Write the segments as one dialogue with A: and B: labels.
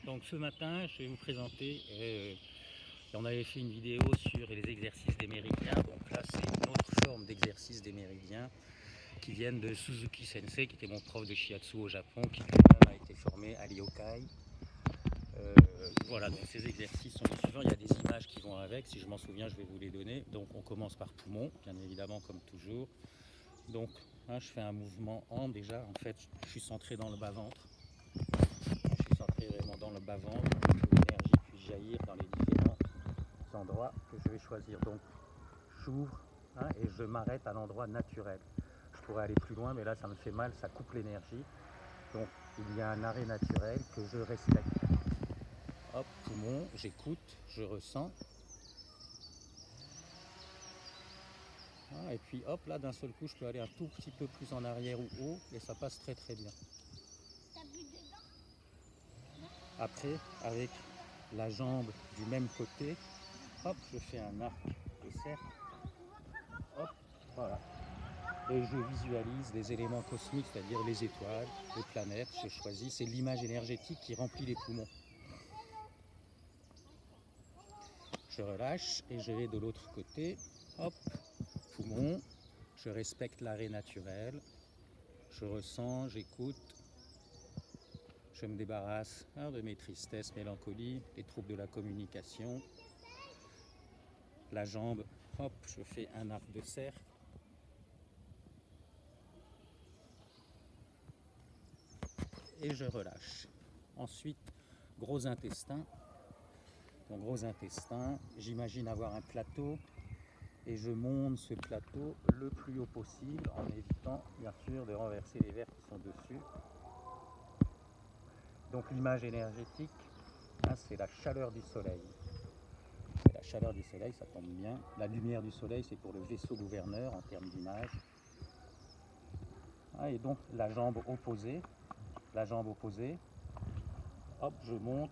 A: Donc ce matin, je vais vous présenter, on avait fait une vidéo sur les exercices des méridiens. Donc là, c'est une autre forme d'exercice des méridiens qui viennent de Suzuki Sensei, qui était mon prof de shiatsu au Japon, qui lui-même a été formé à l'Yokai. Voilà, donc ces exercices sont les suivants. Il y a des images qui vont avec. Si je m'en souviens, je vais vous les donner. Donc on commence par poumon, bien évidemment, comme toujours. Donc là, je fais un mouvement en déjà. En fait, je suis centré dans le bas-ventre. Je suis centré vraiment dans le bas-ventre, que l'énergie puisse jaillir dans les différents endroits que je vais choisir. Donc j'ouvre et je m'arrête à l'endroit naturel. Je pourrais aller plus loin, mais là ça me fait mal, ça coupe l'énergie. Donc il y a un arrêt naturel que je respecte. Hop, poumon, j'écoute, je ressens. Et puis hop, là d'un seul coup, je peux aller un tout petit peu plus en arrière ou haut et ça passe très très bien. Après, avec la jambe du même côté, hop, je fais un arc de cercle. Hop, voilà. Et je visualise les éléments cosmiques, c'est-à-dire les étoiles, les planètes. Je choisis, c'est l'image énergétique qui remplit les poumons. Je relâche et je vais de l'autre côté. Hop, poumon. Je respecte l'arrêt naturel. Je ressens, j'écoute. Je me débarrasse de mes tristesses, mélancolies, les troubles de la communication. La jambe, hop, je fais un arc de cercle. Et je relâche. Ensuite, gros intestin. Mon gros intestin, j'imagine avoir un plateau et je monte ce plateau le plus haut possible en évitant bien sûr de renverser les verres qui sont dessus. Donc l'image énergétique, c'est la chaleur du soleil. La chaleur du soleil, ça tombe bien. La lumière du soleil, c'est pour le vaisseau gouverneur en termes d'image. Et donc la jambe opposée, hop, je monte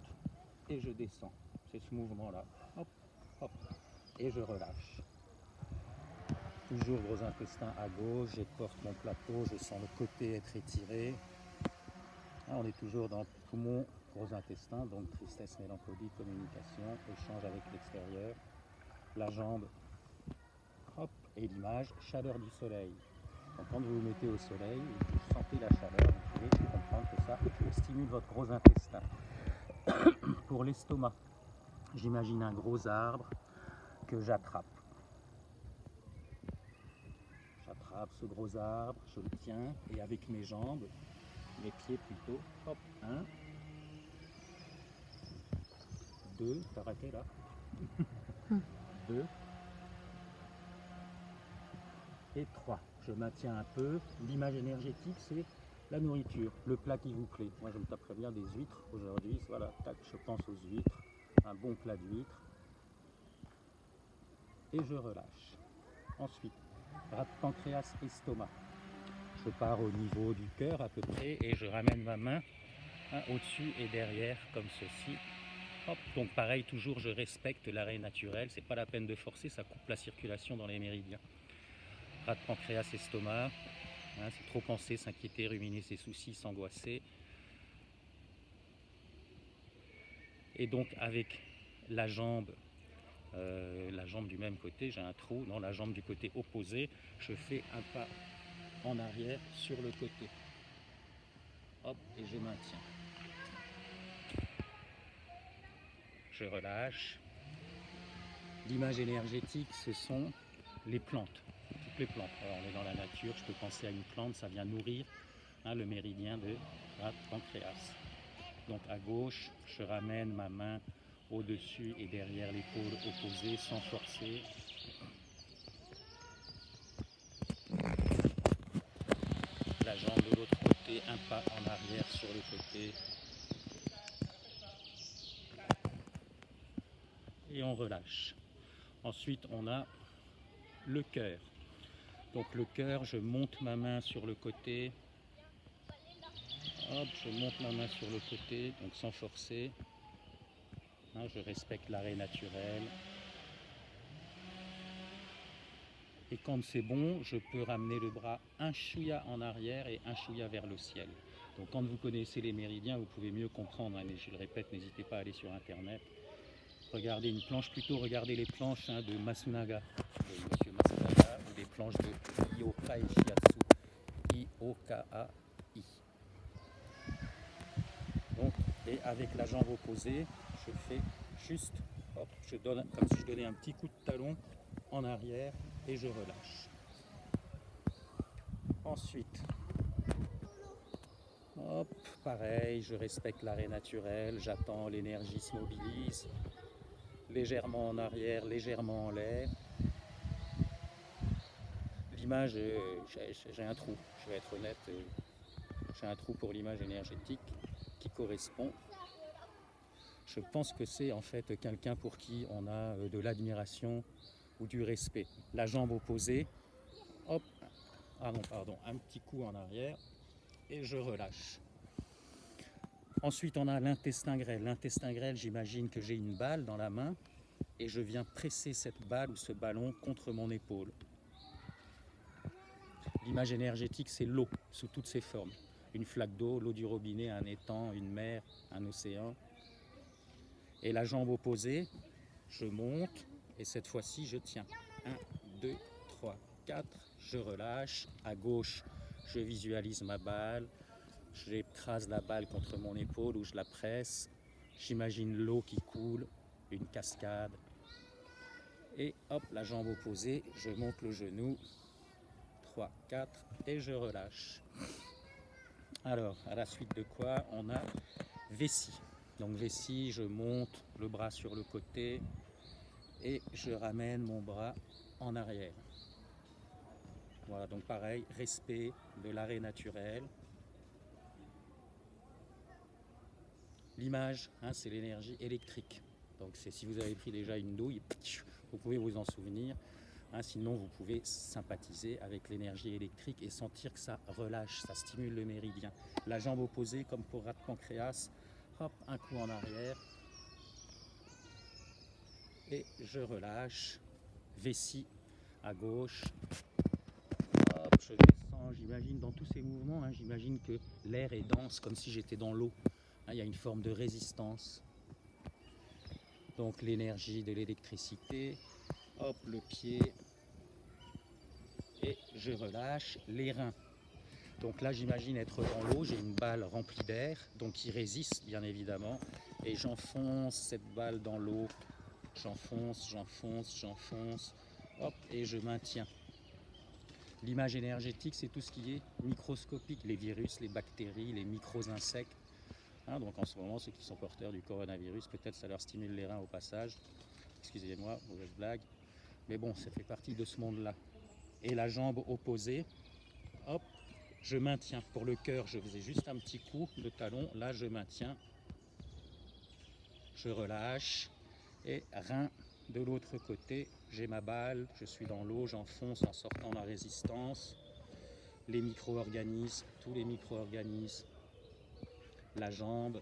A: et je descends. C'est ce mouvement-là. Hop, hop, et je relâche. Toujours gros intestin à gauche, j'éporte mon plateau, je sens le côté être étiré. On est toujours dans poumon, gros intestin, donc tristesse, mélancolie, communication, échange avec l'extérieur. La jambe, hop, et l'image, chaleur du soleil. Donc quand vous vous mettez au soleil et que vous sentez la chaleur, vous pouvez comprendre que ça stimule votre gros intestin. Pour l'estomac, j'imagine un gros arbre que j'attrape. J'attrape ce gros arbre, je le tiens et avec mes jambes, mes pieds plutôt, hop, 1, 2, t'as raté là, 2 et 3. Je maintiens un peu. L'image énergétique, c'est la nourriture, le plat qui vous plaît. Moi, je me taperais bien des huîtres aujourd'hui. Voilà, tac, je pense aux huîtres, un bon plat d'huîtres. Et je relâche. Ensuite, rate pancréas, estomac. Je pars au niveau du cœur à peu près et je ramène ma main au-dessus et derrière comme ceci. Hop, donc pareil, toujours je respecte l'arrêt naturel. C'est pas la peine de forcer, ça coupe la circulation dans les méridiens. Rate pancréas, estomac. C'est trop penser, s'inquiéter, ruminer ses soucis, s'angoisser. Et donc avec la jambe du même côté, j'ai un trou, dans la jambe du côté opposé, je fais un pas en arrière sur le côté. Hop, et je maintiens. Je relâche. L'image énergétique, ce sont les plantes, toutes les plantes. Alors, on est dans la nature, je peux penser à une plante, ça vient nourrir le méridien de rate pancréas. Donc à gauche, je ramène ma main au-dessus et derrière l'épaule opposée sans forcer. La jambe de l'autre côté, un pas en arrière sur le côté. Et on relâche. Ensuite, on a le cœur. Donc le cœur, je monte ma main sur le côté. Hop, je monte ma main sur le côté, donc sans forcer. Je respecte l'arrêt naturel. Et quand c'est bon, je peux ramener le bras un chouïa en arrière et un chouïa vers le ciel. Donc quand vous connaissez les méridiens, vous pouvez mieux comprendre, hein, mais je le répète, n'hésitez pas à aller sur internet. Regardez une planche, plutôt regardez les planches de Masunaga, de M. Masunaga, ou des planches de Iokai Shiatsu, I-O-K-A-I. Donc, et avec la jambe opposée, je fais juste, hop, je donne comme si je donnais un petit coup de talon en arrière et je relâche. Ensuite, hop, pareil, je respecte l'arrêt naturel, j'attends, l'énergie se mobilise, légèrement en arrière, légèrement en l'air. L'image, j'ai un trou, je vais être honnête, j'ai un trou pour l'image énergétique qui correspond. Je pense que c'est en fait quelqu'un pour qui on a de l'admiration ou du respect. La jambe opposée, hop, ah non, pardon, un petit coup en arrière et je relâche. Ensuite, on a l'intestin grêle. L'intestin grêle, j'imagine que j'ai une balle dans la main et je viens presser cette balle ou ce ballon contre mon épaule. L'image énergétique, c'est l'eau sous toutes ses formes. Une flaque d'eau, l'eau du robinet, un étang, une mer, un océan. Et la jambe opposée, je monte et cette fois-ci, je tiens. 1, 2, 3, 4, je relâche. À gauche, je visualise ma balle. J'écrase la balle contre mon épaule ou je la presse. J'imagine l'eau qui coule, une cascade. Et hop, la jambe opposée, je monte le genou. 3, 4 et je relâche. Alors, à la suite de quoi, on a vessie. Donc vessie, je monte le bras sur le côté et je ramène mon bras en arrière. Voilà, donc pareil, respect de l'arrêt naturel. L'image, c'est l'énergie électrique. Donc c'est si vous avez pris déjà une douille, vous pouvez vous en souvenir. Sinon, vous pouvez sympathiser avec l'énergie électrique et sentir que ça relâche, ça stimule le méridien. La jambe opposée, comme pour rat de pancréas, hop, un coup en arrière. Et je relâche. Vessie à gauche. Hop, je descends. J'imagine dans tous ces mouvements, j'imagine que l'air est dense, comme si j'étais dans l'eau. Il y a une forme de résistance. Donc l'énergie de l'électricité. Hop, le pied. Et je relâche les reins. Donc là, j'imagine être dans l'eau, j'ai une balle remplie d'air, donc qui résiste bien évidemment, et j'enfonce cette balle dans l'eau, j'enfonce, j'enfonce, j'enfonce, hop, et je maintiens. L'image énergétique, c'est tout ce qui est microscopique, les virus, les bactéries, les micro-insectes. Donc en ce moment, ceux qui sont porteurs du coronavirus, peut-être ça leur stimule les reins au passage. Excusez-moi, mauvaise blague. Mais bon, ça fait partie de ce monde-là. Et la jambe opposée, hop, je maintiens. Pour le cœur, je faisais juste un petit coup de talon. Là, je maintiens. Je relâche. Et rein de l'autre côté, j'ai ma balle. Je suis dans l'eau, j'enfonce en sortant la résistance. Les micro-organismes, tous les micro-organismes. La jambe.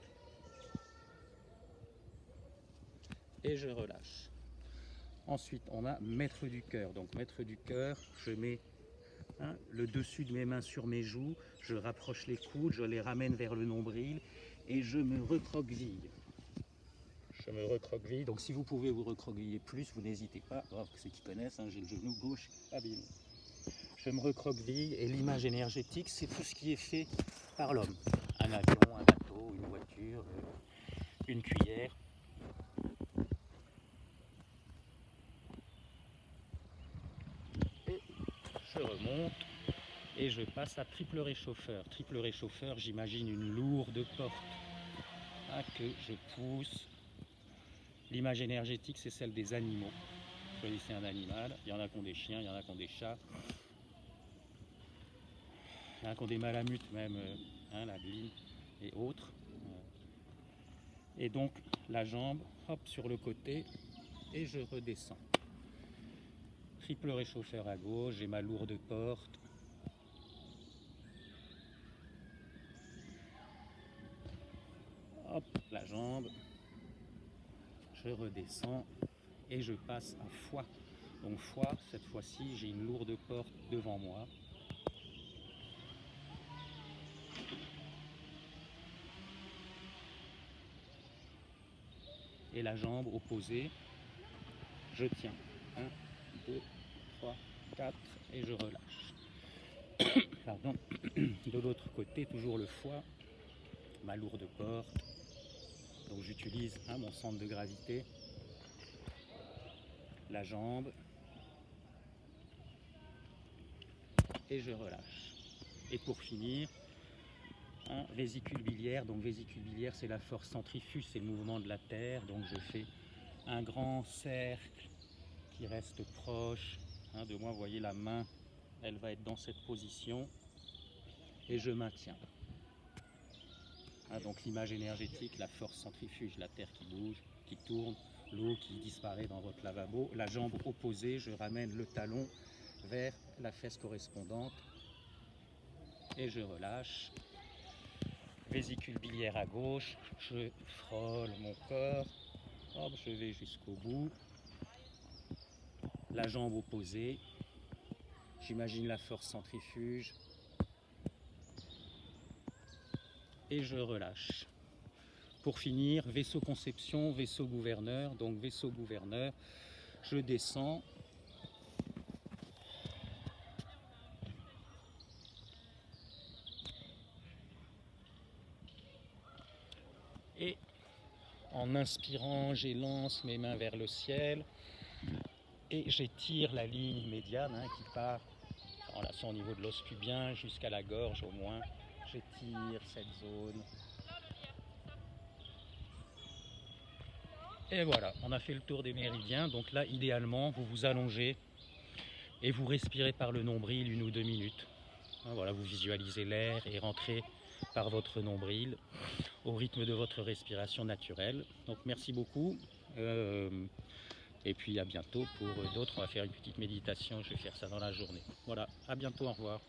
A: Et je relâche. Ensuite, on a maître du cœur. Donc, maître du cœur, je mets le dessus de mes mains sur mes joues, je rapproche les coudes, je les ramène vers le nombril et je me recroqueville. Je me recroqueville, donc si vous pouvez vous recroqueviller plus, vous n'hésitez pas. Ceux qui connaissent, j'ai le genou gauche abîmé. Je me recroqueville et l'image énergétique, c'est tout ce qui est fait par l'homme. Un avion, un bateau, une voiture, une cuillère. Et je remonte. Et je passe à triple réchauffeur. Triple réchauffeur, j'imagine une lourde porte que je pousse. L'image énergétique, c'est celle des animaux. Choisissez un animal. Il y en a qui ont des chiens, il y en a qui ont des chats. Il y en a qui ont des malamutes même, la gline et autres. Et donc la jambe, hop, sur le côté et je redescends. Triple réchauffeur à gauche, j'ai ma lourde porte. Hop, la jambe, je redescends et je passe à foie. Donc foie, cette fois-ci, j'ai une lourde porte devant moi. et la jambe opposée, je tiens. 1, 2, 3, 4 et je relâche. Pardon. De l'autre côté, toujours le foie, ma lourde porte. Donc j'utilise mon centre de gravité, la jambe et je relâche. Et pour finir, vésicule biliaire. Donc vésicule biliaire, c'est la force centrifuge, c'est le mouvement de la terre. Donc je fais un grand cercle qui reste proche de moi. Vous voyez, la main, elle va être dans cette position et je maintiens. Donc l'image énergétique, la force centrifuge, la terre qui bouge, qui tourne, l'eau qui disparaît dans votre lavabo. La jambe opposée, je ramène le talon vers la fesse correspondante et je relâche. Vésicule biliaire à gauche, je frôle mon corps, hop, je vais jusqu'au bout. La jambe opposée, j'imagine la force centrifuge et je relâche. Pour finir, vaisseau conception, vaisseau gouverneur. Donc vaisseau gouverneur, je descends. Et en inspirant, j'élance mes mains vers le ciel et j'étire la ligne médiane qui part en relation au niveau de l'os pubien jusqu'à la gorge au moins. J'étire cette zone. Et voilà, on a fait le tour des méridiens. Donc là, idéalement, vous vous allongez et vous respirez par le nombril 1 ou 2 minutes. Voilà, vous visualisez l'air et rentrez par votre nombril au rythme de votre respiration naturelle. Donc merci beaucoup. Et puis à bientôt pour d'autres. On va faire une petite méditation. Je vais faire ça dans la journée. Voilà, à bientôt, au revoir.